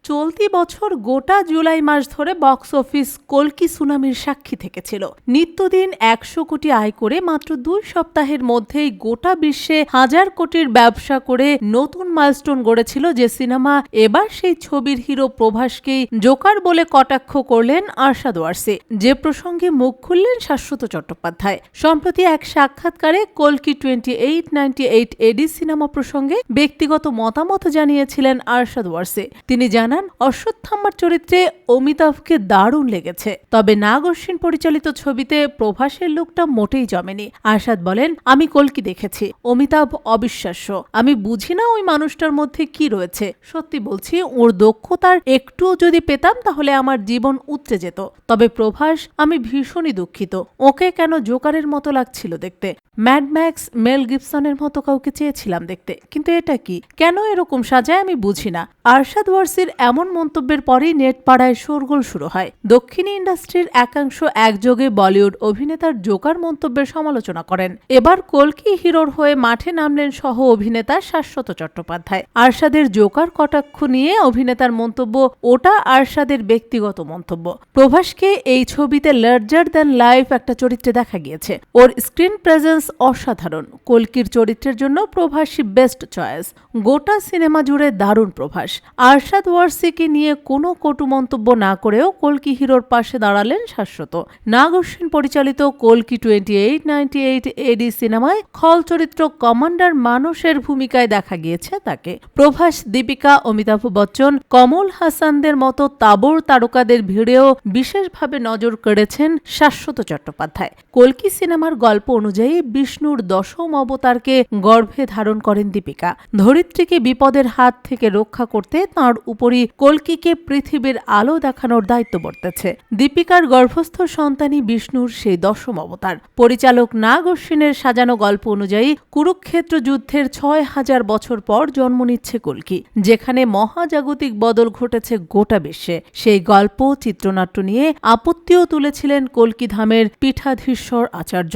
চলতি বছর গোটা জুলাই মাস ধরে বক্স অফিস কল্কি সুনামির সাক্ষী থেকেছিল। নিত্যদিন 100 কোটি আয় করে মাত্র 2 সপ্তাহের মধ্যেই গোটা বিশ্বে 1000 কোটির ব্যবসা করে নতুন মাইলস্টোন গড়েছিল যে সিনেমা। এবার সেই ছবির হিরো প্রভাসকেই জোকার বলে কটাক্ষ করলেন আরশাদ ওয়ারসি, যে প্রসঙ্গে মুখ খুললেন শাশ্বত চট্টোপাধ্যায়। সম্প্রতি এক সাক্ষাৎকারে কল্কি 2898 এডি সিনেমা প্রসঙ্গে ব্যক্তিগত মতামত জানিয়েছিলেন আরশাদ ওয়ারসি। তিনি জানান, অশ্বত্থাম্মার চরিত্রে অমিতাভকে দারুণ লেগেছে, তবে নাগ অশ্বিন পরিচালিত ছবিতে প্রভাসের লুকটা মোটেই জমেনি। আরশাদ বলেন, আমি কল্কি দেখেছি, অমিতাভ অবিশ্বাস্য। আমি বুঝি না ওই মানুষটার মধ্যে কি রয়েছে। সত্যি বলছি, ওর দক্ষতার একটুও যদি পেতাম তাহলে আমার জীবন উতরে যেত। তবে প্রভাস, আমি ভীষণই দুঃখিত, ওকে কেন জোকারের মতো লাগছিল দেখতে। ম্যাড ম্যাক্স মেল গিবসনের মতো কাউকে চেয়েছিলাম দেখতে, কিন্তু এটা কি, কেন এরকম সাজায় আমি বুঝি না। আরশাদ ওয়ারসির এমন মন্তব্যের পরেই নেট পাড়ায় শোরগোল শুরু হয়। দক্ষিণী ইন্ডাস্ট্রির একাংশ একযোগে বলিউড অভিনেতার জোকার মন্তব্যের সমালোচনা করেন। এবার কল্কি হিরোর হয়ে মাঠে নামলেন সহ অভিনেতা শাশ্বত চট্টোপাধ্যায়। আরশাদের জোকার কটাক্ষ নিয়ে অভিনেতার মন্তব্য, ওটা আরশাদের ব্যক্তিগত মন্তব্য। প্রভাসকে এই ছবিতে লার্জার দ্যান লাইফ একটা চরিত্রে দেখা গিয়েছে। ওর স্ক্রিন প্রেজেন্স অসাধারণ। কল্কির চরিত্রের জন্য প্রভাসই বেস্ট চয়েস। গোটা সিনেমা জুড়ে দারুণ প্রভাস। আরশাদ ওয়ারসিকে নিয়ে কোনো কটু মন্তব্য না করেও কল্কি হিরোর পাশে দাঁড়ালেন শাশ্বত। নাগ অশ্বিন পরিচালিত কল্কি 2898 এডি সিনেমায় খল চরিত্র কমান্ডার মানসের ভূমিকায় দেখা গিয়েছে তাকে। প্রভাস, দীপিকা, অমিতাভ বচ্চন, কমল হাসানদের মতো তাবড় তারকাদের ভিড়েও বিশেষভাবে নজর কেড়েছেন শাশ্বত চট্টোপাধ্যায়। কল্কি সিনেমার গল্প অনুযায়ী বিষ্ণুর 10ম অবতারকে গর্ভে ধারণ করেন দীপিকা। ধরিত্রীকে বিপদের হাত থেকে রক্ষা করতে তাঁর উপরই কল্কিকে পৃথিবীর আলো দেখানোর দায়িত্ব বর্তেছে। দীপিকার গর্ভস্থ সন্তানই বিষ্ণুর সেই 10ম অবতার। পরিচালক নাগ অশ্বিনের সাজানো গল্প অনুযায়ী কুরুক্ষেত্র যুদ্ধের 6000 বছর পর জন্ম নিচ্ছে কল্কি, যেখানে মহাজাগতিক বদল ঘটেছে গোটা বিশ্বে। সেই গল্প চিত্রনাট্য নিয়ে আপত্তিও তুলেছিলেন কল্কি ধামের পীঠাধীশ্বর আচার্য।